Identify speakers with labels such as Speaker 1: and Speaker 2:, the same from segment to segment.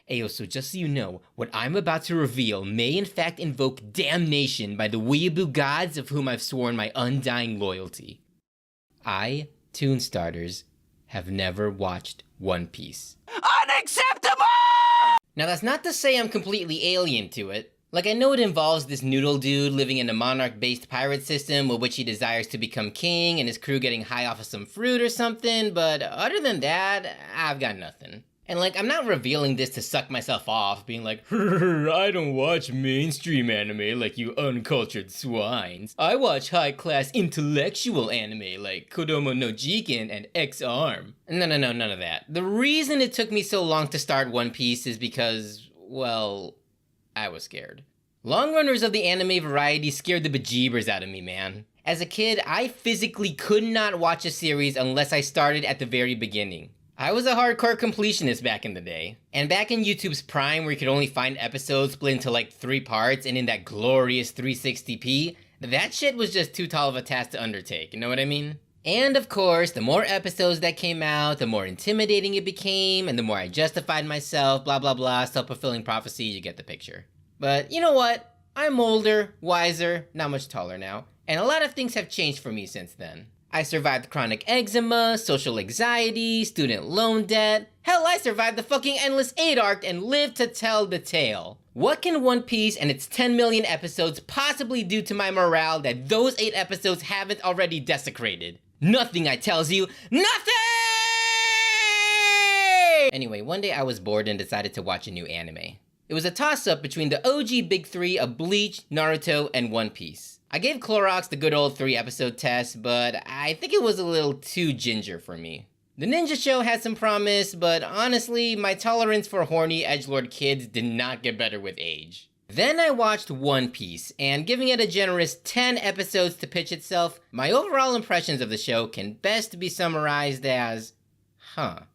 Speaker 1: Ayo, so just so you know, what I'm about to reveal may in fact invoke damnation by the weeaboo gods of whom I've sworn my undying loyalty. I, ToonStarterz, have never watched One Piece.
Speaker 2: Unacceptable!
Speaker 1: Now that's not to say I'm completely alien to it. Like, I know it involves this noodle dude living in a monarch-based pirate system with which he desires to become king and his crew getting high off of some fruit or something, but other than that, I've got nothing. And like, I'm not revealing this to suck myself off, being like, I don't watch mainstream anime like you uncultured swines. I watch high-class intellectual anime like Kodomo no Jiken and X-Arm. No, none of that. The reason it took me so long to start One Piece is because, well, I was scared. Long runners of the anime variety scared the bejeebers out of me, man. As a kid, I physically could not watch a series unless I started at the very beginning. I was a hardcore completionist back in the day. And back in YouTube's prime where you could only find episodes split into like 3 parts and in that glorious 360p, that shit was just too tall of a task to undertake, you know what I mean? And of course, the more episodes that came out, the more intimidating it became, and the more I justified myself, blah blah blah, self-fulfilling prophecy, you get the picture. But you know what? I'm older, wiser, not much taller now, and a lot of things have changed for me since then. I survived chronic eczema, social anxiety, student loan debt. Hell, I survived the fucking Endless 8 arc and lived to tell the tale. What can One Piece and its 10 million episodes possibly do to my morale that those 8 episodes haven't already desecrated? Nothing, I tells you. Nothing! Anyway, one day I was bored and decided to watch a new anime. It was a toss-up between the OG Big 3 of Bleach, Naruto, and One Piece. I gave Clorox the good old 3-episode test, but I think it was a little too ginger for me. The ninja show had some promise, but honestly, my tolerance for horny edgelord kids did not get better with age. Then I watched One Piece, and giving it a generous 10 episodes to pitch itself, my overall impressions of the show can best be summarized as, Alright,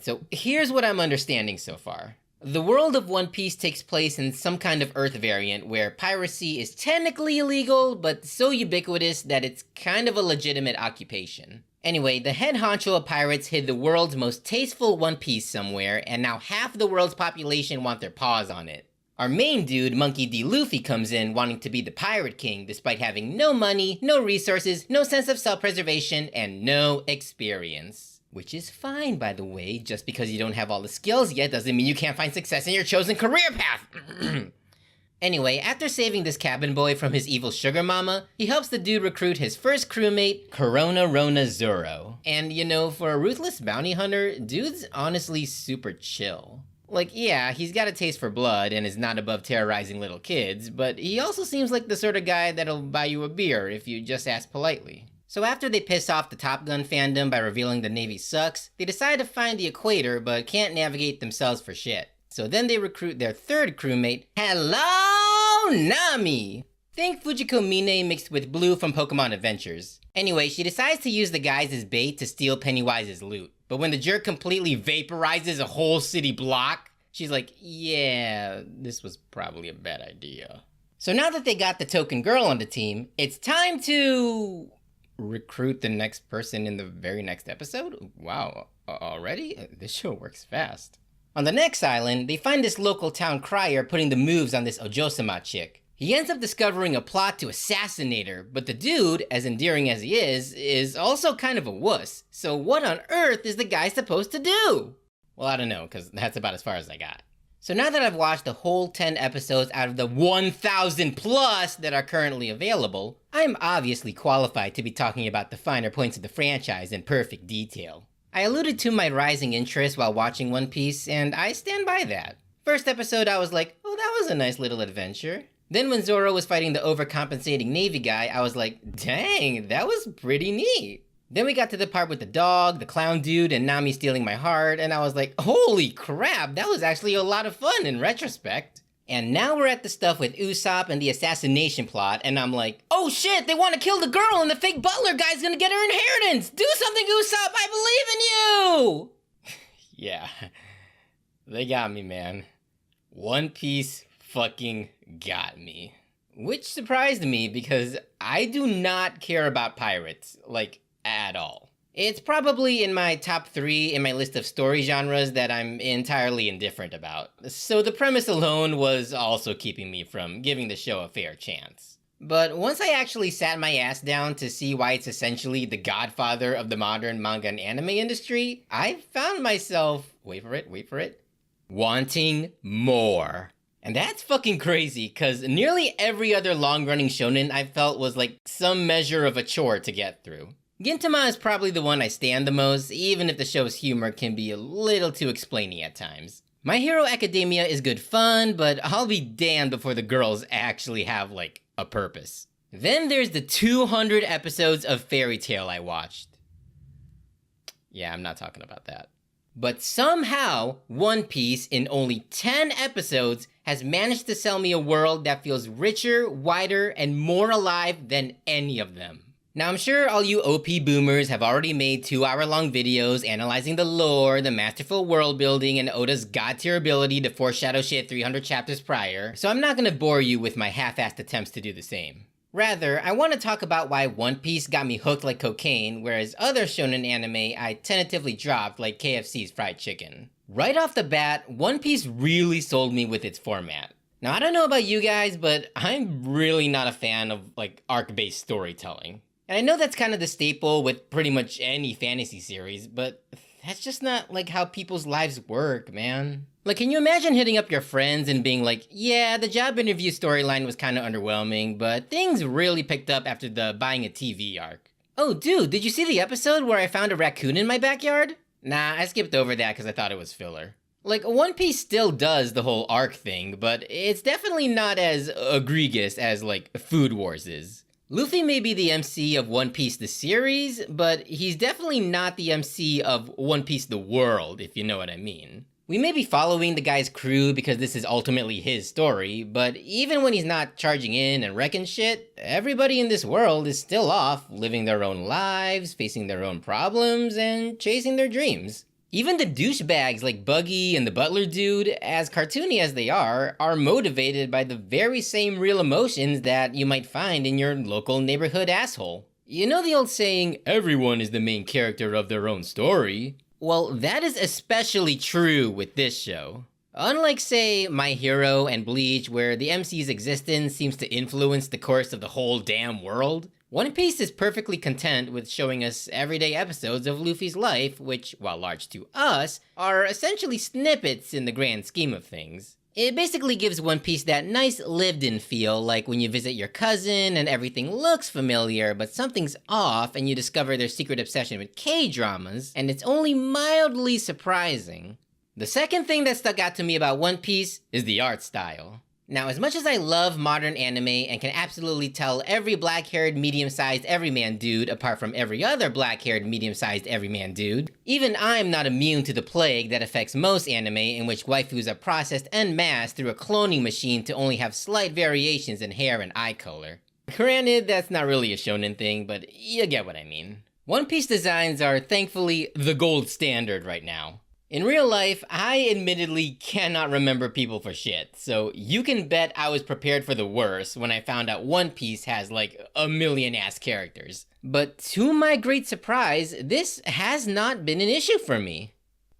Speaker 1: so here's what I'm understanding so far. The world of One Piece takes place in some kind of Earth variant where piracy is technically illegal, but so ubiquitous that it's kind of a legitimate occupation. Anyway, the head honcho of pirates hid the world's most tasteful One Piece somewhere, and now half the world's population want their paws on it. Our main dude, Monkey D. Luffy, comes in wanting to be the Pirate King despite having no money, no resources, no sense of self-preservation, and no experience. Which is fine, by the way. Just because you don't have all the skills yet doesn't mean you can't find success in your chosen career path. Anyway, after saving this cabin boy from his evil sugar mama, he helps the dude recruit his first crewmate, Corona Rona Zoro. And you know, for a ruthless bounty hunter, dude's honestly super chill. Like, yeah, he's got a taste for blood and is not above terrorizing little kids, but he also seems like the sort of guy that'll buy you a beer if you just ask politely. So after they piss off the Top Gun fandom by revealing the Navy sucks, they decide to find the equator but can't navigate themselves for shit. So then they recruit their third crewmate, Hello Nami! Think Fujiko Mine mixed with Blue from Pokemon Adventures. Anyway, she decides to use the guys as bait to steal Pennywise's loot. But when the jerk completely vaporizes a whole city block, she's like, yeah, this was probably a bad idea. So now that they got the token girl on the team, it's time to recruit the next person in the very next episode? Wow, already? This show works fast. On the next island, they find this local town crier putting the moves on this Ojo-sama chick. He ends up discovering a plot to assassinate her, but the dude, as endearing as he is also kind of a wuss. So what on earth is the guy supposed to do? Well, I don't know, because that's about as far as I got. So now that I've watched the whole 10 episodes out of the 1,000 plus that are currently available, I'm obviously qualified to be talking about the finer points of the franchise in perfect detail. I alluded to my rising interest while watching One Piece, and I stand by that. First episode I was like, oh, that was a nice little adventure. Then when Zoro was fighting the overcompensating Navy guy, I was like, dang, that was pretty neat. Then we got to the part with the dog, the clown dude, and Nami stealing my heart, and I was like, holy crap, that was actually a lot of fun in retrospect. And now we're at the stuff with Usopp and the assassination plot, and I'm like, oh shit, they want to kill the girl and the fake butler guy's gonna get her inheritance! Do something, Usopp, I believe in you! Yeah, they got me, man. One Piece fucking got me. Which surprised me because I do not care about pirates, like, at all. It's probably in my top 3 in my list of story genres that I'm entirely indifferent about. So the premise alone was also keeping me from giving the show a fair chance. But once I actually sat my ass down to see why it's essentially the godfather of the modern manga and anime industry, I found myself, wait for it, wanting more. And that's fucking crazy, cause nearly every other long-running shonen I felt was like some measure of a chore to get through. Gintama is probably the one I stand the most, even if the show's humor can be a little too explainy at times. My Hero Academia is good fun, but I'll be damned before the girls actually have, like, a purpose. Then there's the 200 episodes of Fairy Tail I watched. Yeah, I'm not talking about that. But somehow, One Piece, in only 10 episodes, has managed to sell me a world that feels richer, wider, and more alive than any of them. Now, I'm sure all you OP boomers have already made 2-hour-long videos analyzing the lore, the masterful world building, and Oda's god-tier ability to foreshadow shit 300 chapters prior, so I'm not gonna bore you with my half-assed attempts to do the same. Rather, I want to talk about why One Piece got me hooked like cocaine, whereas other shonen anime I tentatively dropped like KFC's fried chicken. Right off the bat, One Piece really sold me with its format. Now, I don't know about you guys, but I'm really not a fan of, like, arc-based storytelling. And I know that's kind of the staple with pretty much any fantasy series, but that's just not, like, how people's lives work, man. Like, can you imagine hitting up your friends and being like, yeah, the job interview storyline was kind of underwhelming, but things really picked up after the buying a TV arc. Oh, dude, did you see the episode where I found a raccoon in my backyard? Nah, I skipped over that because I thought it was filler. Like, One Piece still does the whole arc thing, but it's definitely not as egregious as, like, Food Wars is. Luffy may be the MC of One Piece the series, but he's definitely not the MC of One Piece the world, if you know what I mean. We may be following the guy's crew because this is ultimately his story, but even when he's not charging in and wrecking shit, everybody in this world is still off, living their own lives, facing their own problems, and chasing their dreams. Even the douchebags like Buggy and the butler dude, as cartoony as they are motivated by the very same real emotions that you might find in your local neighborhood asshole. You know the old saying, everyone is the main character of their own story? Well, that is especially true with this show. Unlike, say, My Hero and Bleach, where the MC's existence seems to influence the course of the whole damn world, One Piece is perfectly content with showing us everyday episodes of Luffy's life, which, while large to us, are essentially snippets in the grand scheme of things. It basically gives One Piece that nice lived-in feel, like when you visit your cousin and everything looks familiar, but something's off and you discover their secret obsession with K-dramas, and it's only mildly surprising. The second thing that stuck out to me about One Piece is the art style. Now, as much as I love modern anime and can absolutely tell every black-haired, medium-sized everyman dude apart from every other black-haired, medium-sized everyman dude, even I'm not immune to the plague that affects most anime in which waifus are processed en masse through a cloning machine to only have slight variations in hair and eye color. Granted, that's not really a shonen thing, but you get what I mean. One Piece designs are thankfully the gold standard right now. In real life, I admittedly cannot remember people for shit, so you can bet I was prepared for the worst when I found out One Piece has like a million ass characters. But to my great surprise, this has not been an issue for me.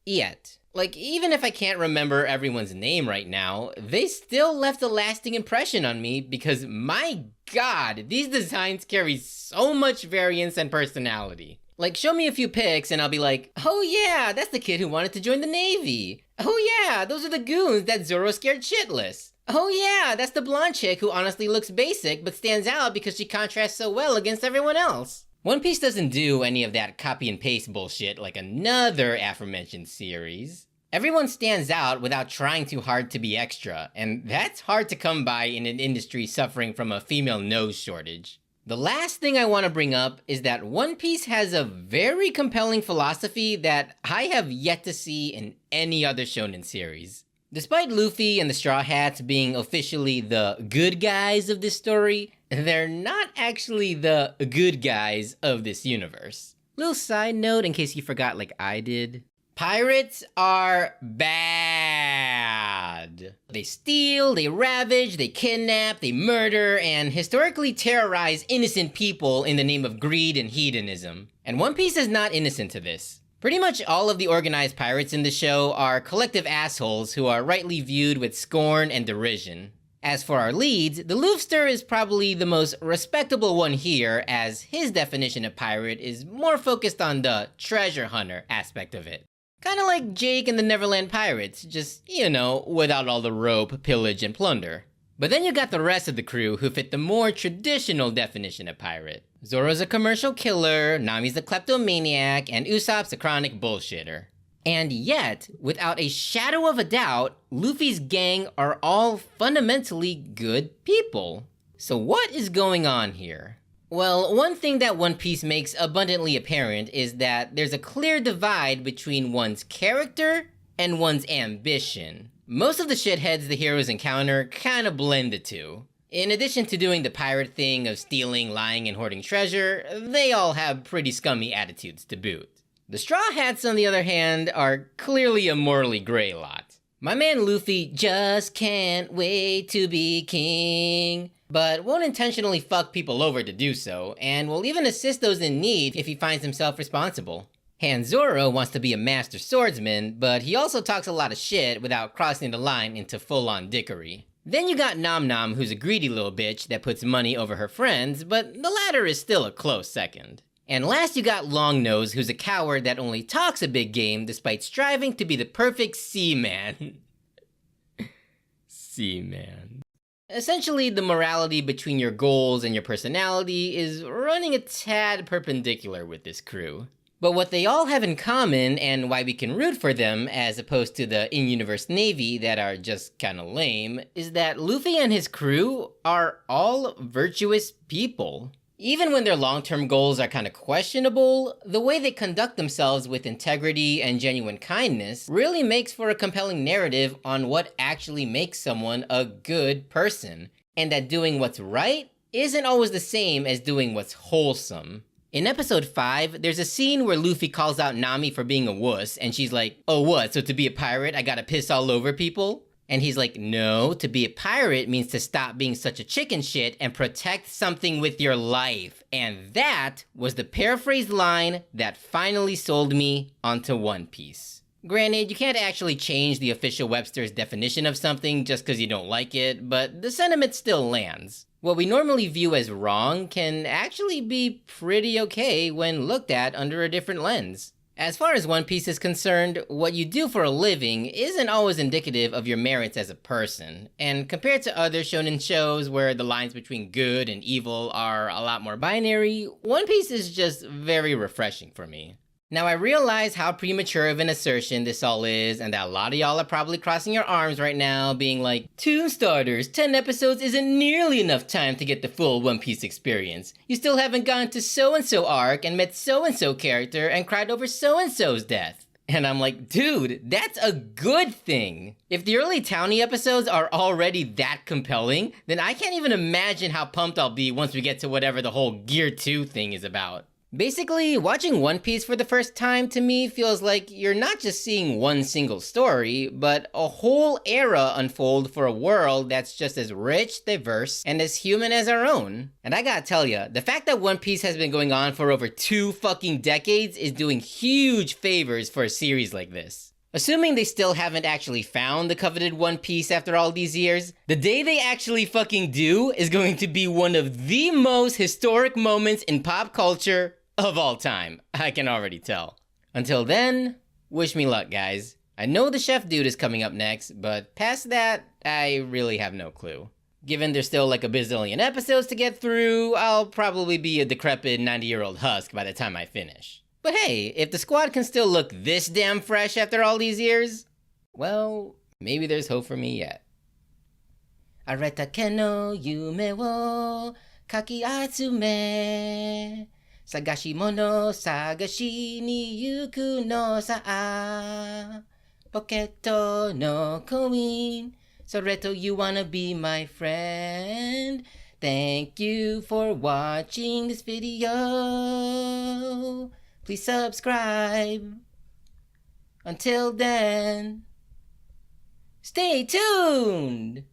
Speaker 1: Yet. Like, even if I can't remember everyone's name right now, they still left a lasting impression on me because, my god, these designs carry so much variance and personality. Like, show me a few pics and I'll be like, oh yeah, that's the kid who wanted to join the Navy. Oh yeah, those are the goons that Zoro scared shitless. Oh yeah, that's the blonde chick who honestly looks basic but stands out because she contrasts so well against everyone else. One Piece doesn't do any of that copy and paste bullshit like another aforementioned series. Everyone stands out without trying too hard to be extra, and that's hard to come by in an industry suffering from a female nose shortage. The last thing I want to bring up is that One Piece has a very compelling philosophy that I have yet to see in any other shonen series. Despite Luffy and the Straw Hats being officially the good guys of this story, they're not actually the good guys of this universe. Little side note in case you forgot like I did. Pirates are bad. god. They steal, they ravage, they kidnap, they murder, and historically terrorize innocent people in the name of greed and hedonism. And One Piece is not innocent to this. Pretty much all of the organized pirates in the show are collective assholes who are rightly viewed with scorn and derision. As for our leads, the Luffster is probably the most respectable one here, as his definition of pirate is more focused on the treasure hunter aspect of it. Kinda like Jake and the Neverland Pirates, just, without all the rope, pillage, and plunder. But then you got the rest of the crew who fit the more traditional definition of pirate. Zoro's a commercial killer, Nami's a kleptomaniac, and Usopp's a chronic bullshitter. And yet, without a shadow of a doubt, Luffy's gang are all fundamentally good people. So what is going on here? Well, one thing that One Piece makes abundantly apparent is that there's a clear divide between one's character and one's ambition. Most of the shitheads the heroes encounter kinda blend the two. In addition to doing the pirate thing of stealing, lying, and hoarding treasure, they all have pretty scummy attitudes to boot. The Straw Hats, on the other hand, are clearly a morally gray lot. My man Luffy just can't wait to be king, but won't intentionally fuck people over to do so, and will even assist those in need if he finds himself responsible. Zoro wants to be a master swordsman, but he also talks a lot of shit without crossing the line into full-on dickery. Then you got Nom Nom, who's a greedy little bitch that puts money over her friends, but the latter is still a close second. And last you got Long Nose, who's a coward that only talks a big game despite striving to be the perfect Seaman. Seaman. Essentially, the morality between your goals and your personality is running a tad perpendicular with this crew. But what they all have in common, and why we can root for them as opposed to the in-universe Navy that are just kinda lame, is that Luffy and his crew are all virtuous people. Even when their long-term goals are kinda questionable, the way they conduct themselves with integrity and genuine kindness really makes for a compelling narrative on what actually makes someone a good person, and that doing what's right isn't always the same as doing what's wholesome. In episode 5, there's a scene where Luffy calls out Nami for being a wuss, and she's like, "Oh what, so to be a pirate I gotta piss all over people?" And he's like, "No, to be a pirate means to stop being such a chicken shit and protect something with your life." And that was the paraphrased line that finally sold me onto One Piece. Granted, you can't actually change the official Webster's definition of something just because you don't like it, but the sentiment still lands. What we normally view as wrong can actually be pretty okay when looked at under a different lens. As far as One Piece is concerned, what you do for a living isn't always indicative of your merits as a person, and compared to other shonen shows where the lines between good and evil are a lot more binary, One Piece is just very refreshing for me. Now I realize how premature of an assertion this all is, and that a lot of y'all are probably crossing your arms right now, being like, "ToonStarterz, 10 episodes isn't nearly enough time to get the full One Piece experience. You still haven't gone to so-and-so arc and met so-and-so character and cried over so-and-so's death." And I'm like, dude, that's a good thing. If the early Townie episodes are already that compelling, then I can't even imagine how pumped I'll be once we get to whatever the whole Gear 2 thing is about. Basically, watching One Piece for the first time to me feels like you're not just seeing one single story, but a whole era unfold for a world that's just as rich, diverse, and as human as our own. And I gotta tell ya, the fact that One Piece has been going on for over 2 fucking decades is doing huge favors for a series like this. Assuming they still haven't actually found the coveted One Piece after all these years, the day they actually fucking do is going to be one of the most historic moments in pop culture of all time. I can already tell. Until then, wish me luck, guys. I know the chef dude is coming up next, but past that, I really have no clue. Given there's still like a bazillion episodes to get through, I'll probably be a decrepit 90-year-old husk by the time I finish. But hey, if the squad can still look this damn fresh after all these years, well, maybe there's hope for me yet. Areta ke no yume wo kaki atsume Sagashimono sagashi ni yuku no sa Poketo no koin Soreto, you wanna be my friend? Thank you for watching this video. Please subscribe. Until then, Stay tuned!